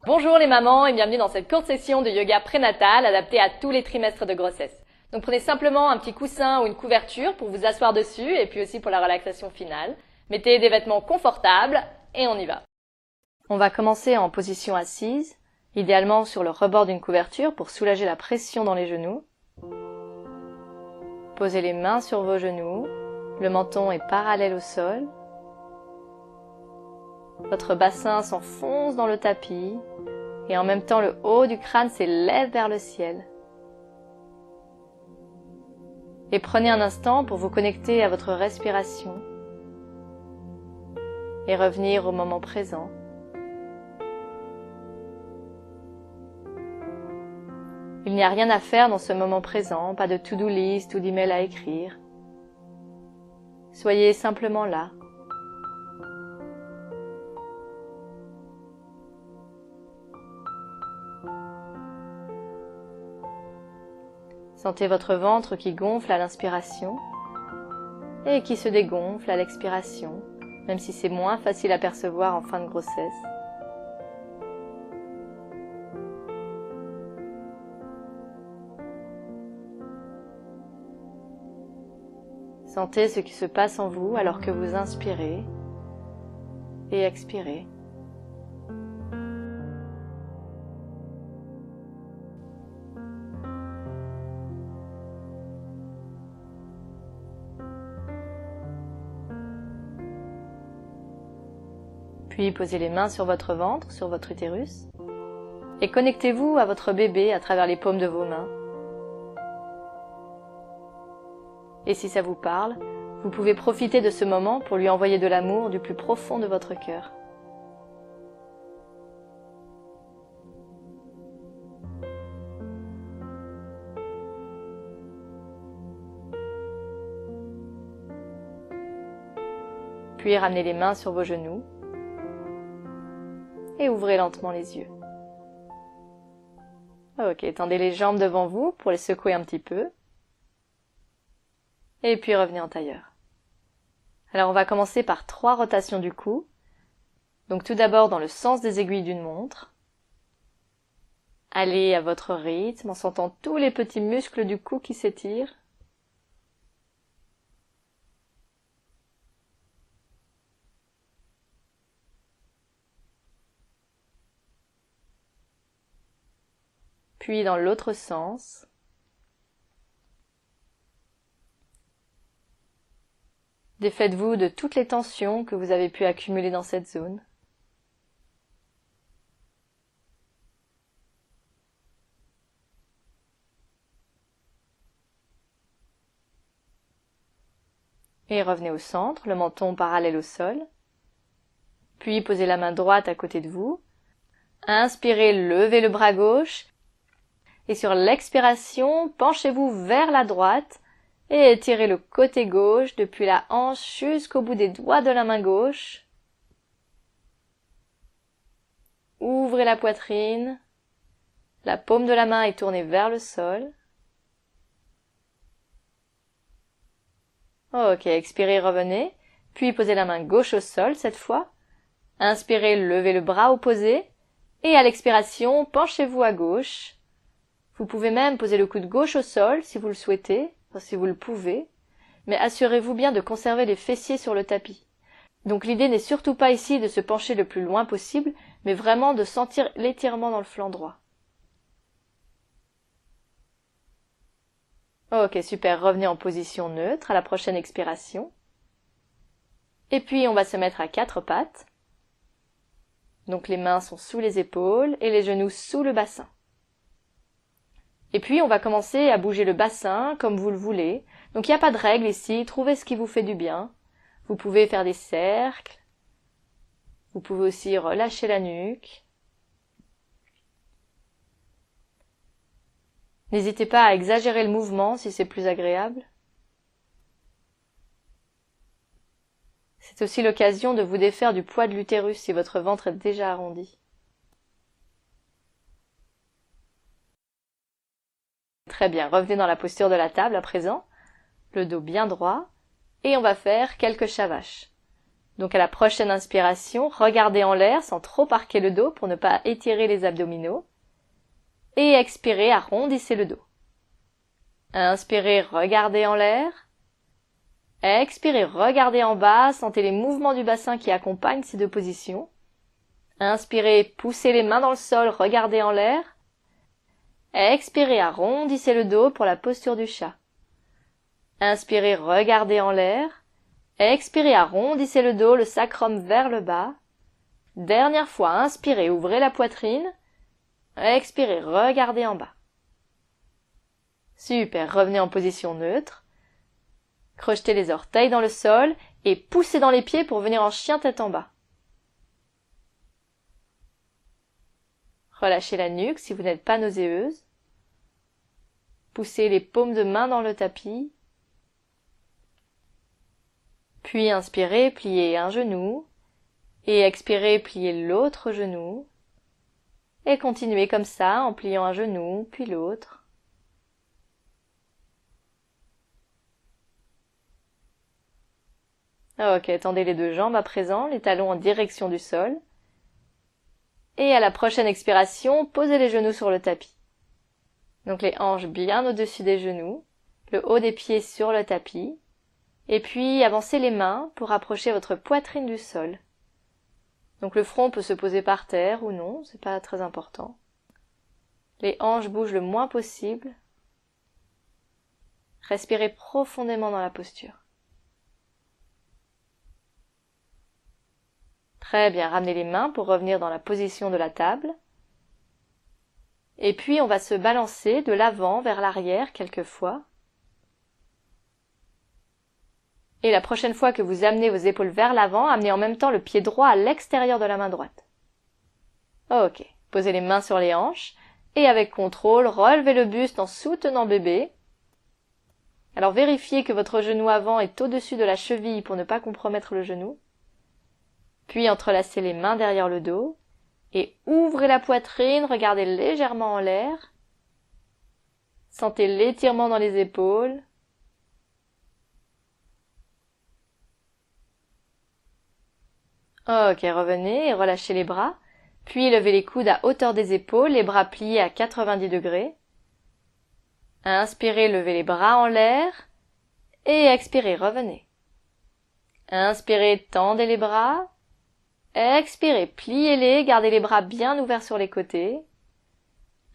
Bonjour les mamans et bienvenue dans cette courte session de yoga prénatal adaptée à tous les trimestres de grossesse. Donc prenez simplement un petit coussin ou une couverture pour vous asseoir dessus et puis aussi pour la relaxation finale. Mettez des vêtements confortables et on y va. On va commencer en position assise, idéalement sur le rebord d'une couverture pour soulager la pression dans les genoux. Posez les mains sur vos genoux, le menton est parallèle au sol. Votre bassin s'enfonce dans le tapis et en même temps le haut du crâne s'élève vers le ciel. Et prenez un instant pour vous connecter à votre respiration et revenir au moment présent. Il n'y a rien à faire dans ce moment présent, pas de to-do list ou d'email à écrire. Soyez simplement là. Sentez votre ventre qui gonfle à l'inspiration et qui se dégonfle à l'expiration, même si c'est moins facile à percevoir en fin de grossesse. Sentez ce qui se passe en vous alors que vous inspirez et expirez. Puis posez les mains sur votre ventre, sur votre utérus, et connectez-vous à votre bébé à travers les paumes de vos mains. Et si ça vous parle, vous pouvez profiter de ce moment pour lui envoyer de l'amour du plus profond de votre cœur. Puis ramenez les mains sur vos genoux et ouvrez lentement les yeux. Ok, tendez les jambes devant vous pour les secouer un petit peu. Et puis revenez en tailleur. Alors on va commencer par 3 rotations du cou. Donc tout d'abord dans le sens des aiguilles d'une montre. Allez à votre rythme en sentant tous les petits muscles du cou qui s'étirent. Puis dans l'autre sens. Défaites-vous de toutes les tensions que vous avez pu accumuler dans cette zone. Et revenez au centre, le menton parallèle au sol. Puis posez la main droite à côté de vous. Inspirez, levez le bras gauche. Et sur l'expiration, penchez-vous vers la droite et étirez le côté gauche depuis la hanche jusqu'au bout des doigts de la main gauche. Ouvrez la poitrine. La paume de la main est tournée vers le sol. Ok, expirez, revenez. Puis posez la main gauche au sol cette fois. Inspirez, levez le bras opposé. Et à l'expiration, penchez-vous à gauche. Vous pouvez même poser le coude gauche au sol si vous le souhaitez, si vous le pouvez, mais assurez-vous bien de conserver les fessiers sur le tapis. Donc l'idée n'est surtout pas ici de se pencher le plus loin possible, mais vraiment de sentir l'étirement dans le flanc droit. Ok, super, revenez en position neutre à la prochaine expiration. Et puis on va se mettre à 4 pattes. Donc les mains sont sous les épaules et les genoux sous le bassin. Et puis on va commencer à bouger le bassin comme vous le voulez. Donc il n'y a pas de règle ici, trouvez ce qui vous fait du bien. Vous pouvez faire des cercles. Vous pouvez aussi relâcher la nuque. N'hésitez pas à exagérer le mouvement si c'est plus agréable. C'est aussi l'occasion de vous défaire du poids de l'utérus si votre ventre est déjà arrondi. Très bien, revenez dans la posture de la table à présent, le dos bien droit, et on va faire quelques shavash. Donc à la prochaine inspiration, regardez en l'air sans trop arquer le dos pour ne pas étirer les abdominaux. Et expirez, arrondissez le dos. Inspirez, regardez en l'air. Expirez, regardez en bas, sentez les mouvements du bassin qui accompagnent ces deux positions. Inspirez, poussez les mains dans le sol, regardez en l'air. Expirez, arrondissez le dos pour la posture du chat. Inspirez, regardez en l'air. Expirez, arrondissez le dos, le sacrum vers le bas. Dernière fois, inspirez, ouvrez la poitrine. Expirez, regardez en bas. Super, revenez en position neutre. Crochetez les orteils dans le sol et poussez dans les pieds pour venir en chien tête en bas. Relâchez la nuque si vous n'êtes pas nauséeuse. Poussez les paumes de main dans le tapis. Puis inspirez, pliez un genou. Et expirez, pliez l'autre genou. Et continuez comme ça en pliant un genou, puis l'autre. Ok, tendez les deux jambes à présent, les talons en direction du sol. Et à la prochaine expiration, posez les genoux sur le tapis. Donc les hanches bien au-dessus des genoux, le haut des pieds sur le tapis. Et puis avancez les mains pour rapprocher votre poitrine du sol. Donc le front peut se poser par terre ou non, c'est pas très important. Les hanches bougent le moins possible. Respirez profondément dans la posture. Très bien, ramenez les mains pour revenir dans la position de la table. Et puis on va se balancer de l'avant vers l'arrière quelquefois. Et la prochaine fois que vous amenez vos épaules vers l'avant, amenez en même temps le pied droit à l'extérieur de la main droite. Ok, posez les mains sur les hanches et avec contrôle, relevez le buste en soutenant bébé. Alors vérifiez que votre genou avant est au-dessus de la cheville pour ne pas compromettre le genou. Puis entrelacez les mains derrière le dos et ouvrez la poitrine, regardez légèrement en l'air. Sentez l'étirement dans les épaules. Ok, revenez et relâchez les bras. Puis levez les coudes à hauteur des épaules, les bras pliés à 90 degrés. Inspirez, levez les bras en l'air. Et expirez, revenez. Inspirez, tendez les bras. Expirez, pliez-les, gardez les bras bien ouverts sur les côtés.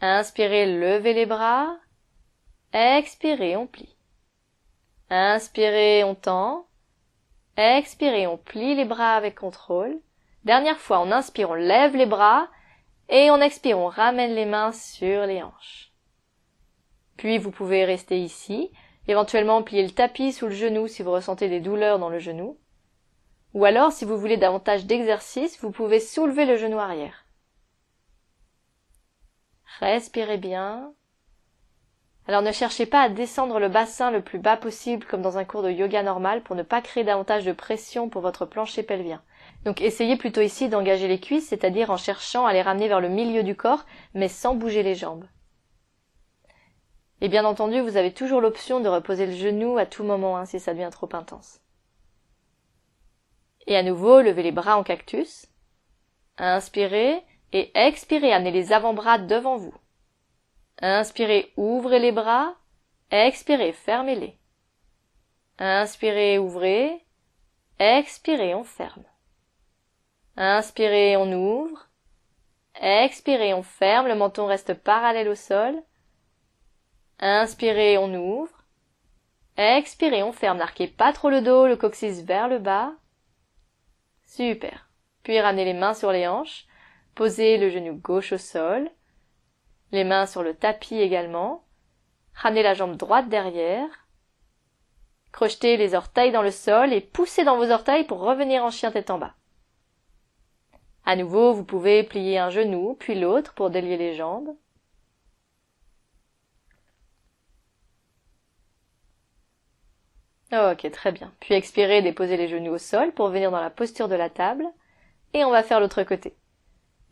Inspirez, levez les bras. Expirez, on plie. Inspirez, on tend. Expirez, on plie les bras avec contrôle. Dernière fois, on inspire, on lève les bras. Et on expire, on ramène les mains sur les hanches. Puis vous pouvez rester ici, éventuellement plier le tapis sous le genou si vous ressentez des douleurs dans le genou. Ou alors, si vous voulez davantage d'exercice, vous pouvez soulever le genou arrière. Respirez bien. Alors ne cherchez pas à descendre le bassin le plus bas possible comme dans un cours de yoga normal pour ne pas créer davantage de pression pour votre plancher pelvien. Donc essayez plutôt ici d'engager les cuisses, c'est-à-dire en cherchant à les ramener vers le milieu du corps, mais sans bouger les jambes. Et bien entendu, vous avez toujours l'option de reposer le genou à tout moment si ça devient trop intense. Et à nouveau, levez les bras en cactus. Inspirez et expirez, amenez les avant-bras devant vous. Inspirez, ouvrez les bras. Expirez, fermez-les. Inspirez, ouvrez. Expirez, on ferme. Inspirez, on ouvre. Expirez, on ferme, le menton reste parallèle au sol. Inspirez, on ouvre. Expirez, on ferme, n'arquez pas trop le dos, le coccyx vers le bas. Super. Puis ramenez les mains sur les hanches. Posez le genou gauche au sol. Les mains sur le tapis également. Ramenez la jambe droite derrière. Crochetez les orteils dans le sol et poussez dans vos orteils pour revenir en chien tête en bas. À nouveau, vous pouvez plier un genou, puis l'autre pour délier les jambes. Ok, très bien. Puis expirez, déposez les genoux au sol pour venir dans la posture de la table. Et on va faire l'autre côté.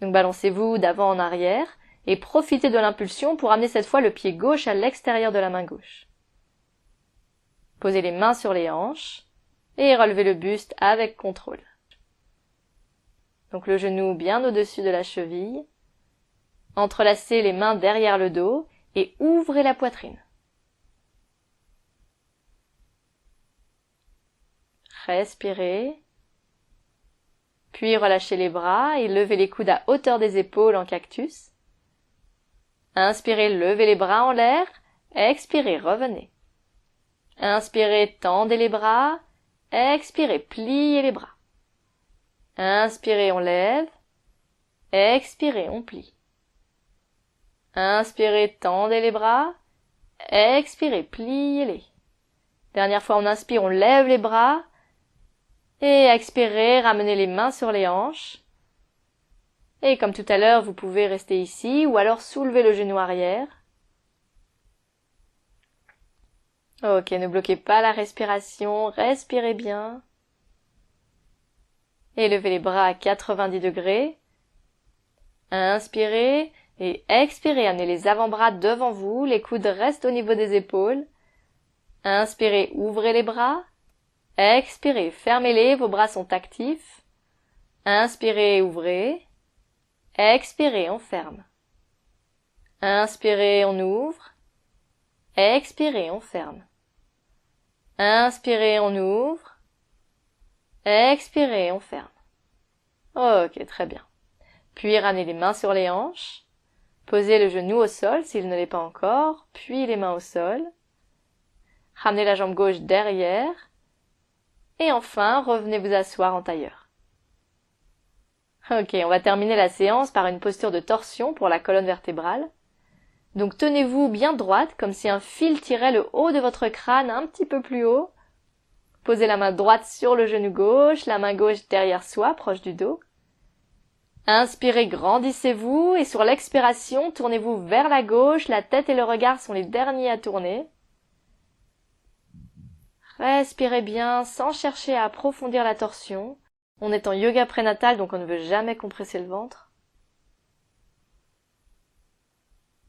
Donc balancez-vous d'avant en arrière et profitez de l'impulsion pour amener cette fois le pied gauche à l'extérieur de la main gauche. Posez les mains sur les hanches et relevez le buste avec contrôle. Donc le genou bien au-dessus de la cheville. Entrelacez les mains derrière le dos et ouvrez la poitrine. Respirez. Puis relâchez les bras et levez les coudes à hauteur des épaules en cactus. Inspirez, levez les bras en l'air. Expirez, revenez. Inspirez, tendez les bras. Expirez, pliez les bras. Inspirez, on lève. Expirez, on plie. Inspirez, tendez les bras. Expirez, pliez-les. Dernière fois, on inspire, on lève les bras. Et expirez, ramenez les mains sur les hanches. Et comme tout à l'heure, vous pouvez rester ici ou alors soulever le genou arrière. Ok, ne bloquez pas la respiration, respirez bien. Et levez les bras à 90 degrés. Inspirez et expirez, amenez les avant-bras devant vous, les coudes restent au niveau des épaules. Inspirez, ouvrez les bras. Expirez, fermez-les, vos bras sont actifs. Inspirez, ouvrez. Expirez, on ferme. Inspirez, on ouvre. Expirez, on ferme. Inspirez, on ouvre. Expirez, on ferme. Ok, très bien. Puis ramenez les mains sur les hanches. Posez le genou au sol s'il ne l'est pas encore, puis les mains au sol. Ramenez la jambe gauche derrière. Et enfin, revenez vous asseoir en tailleur. Ok, on va terminer la séance par une posture de torsion pour la colonne vertébrale. Donc tenez-vous bien droite, comme si un fil tirait le haut de votre crâne un petit peu plus haut. Posez la main droite sur le genou gauche, la main gauche derrière soi, proche du dos. Inspirez, grandissez-vous et sur l'expiration, tournez-vous vers la gauche, la tête et le regard sont les derniers à tourner. Respirez bien sans chercher à approfondir la torsion. On est en yoga prénatal, donc on ne veut jamais compresser le ventre.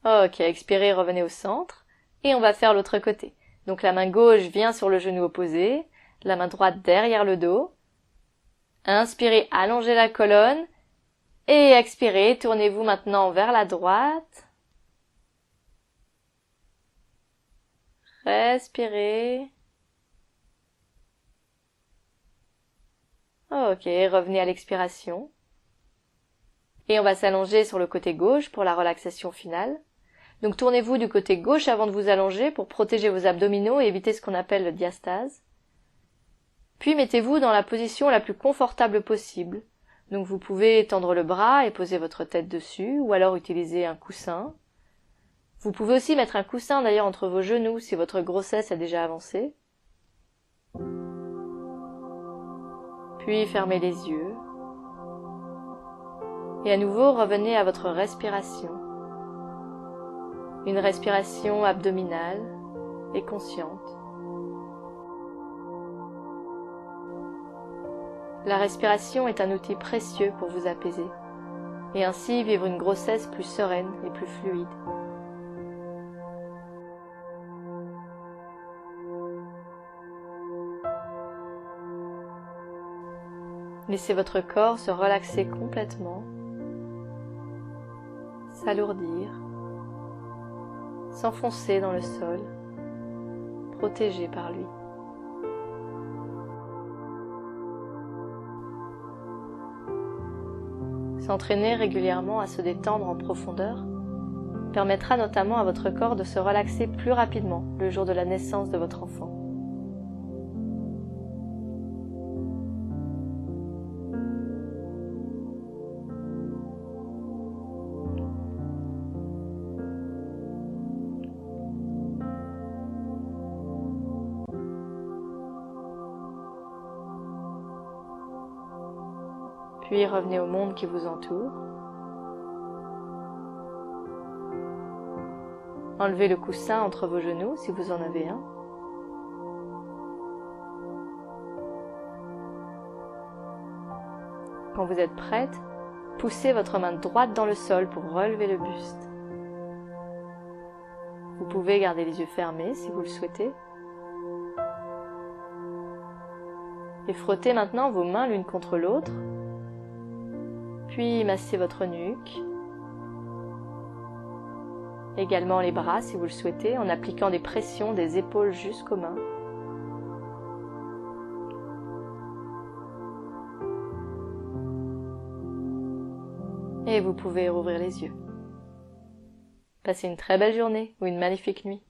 Ok, expirez, revenez au centre. Et on va faire l'autre côté. Donc la main gauche vient sur le genou opposé, la main droite derrière le dos. Inspirez, allongez la colonne. Et expirez, tournez-vous maintenant vers la droite. Respirez. Ok, revenez à l'expiration. Et on va s'allonger sur le côté gauche pour la relaxation finale. Donc tournez-vous du côté gauche avant de vous allonger pour protéger vos abdominaux et éviter ce qu'on appelle le diastase. Puis mettez-vous dans la position la plus confortable possible. Donc vous pouvez tendre le bras et poser votre tête dessus, ou alors utiliser un coussin. Vous pouvez aussi mettre un coussin d'ailleurs entre vos genoux si votre grossesse a déjà avancé. Puis fermez les yeux. Et à nouveau, revenez à votre respiration. Une respiration abdominale et consciente. La respiration est un outil précieux pour vous apaiser et ainsi vivre une grossesse plus sereine et plus fluide. Laissez votre corps se relaxer complètement, s'alourdir, s'enfoncer dans le sol, protégé par lui. S'entraîner régulièrement à se détendre en profondeur permettra notamment à votre corps de se relaxer plus rapidement le jour de la naissance de votre enfant. Puis revenez au monde qui vous entoure. Enlevez le coussin entre vos genoux si vous en avez un. Quand vous êtes prête, poussez votre main droite dans le sol pour relever le buste. Vous pouvez garder les yeux fermés si vous le souhaitez. Et frottez maintenant vos mains l'une contre l'autre. Puis massez votre nuque. Également les bras si vous le souhaitez, en appliquant des pressions des épaules jusqu'aux mains. Et vous pouvez rouvrir les yeux. Passez une très belle journée ou une magnifique nuit.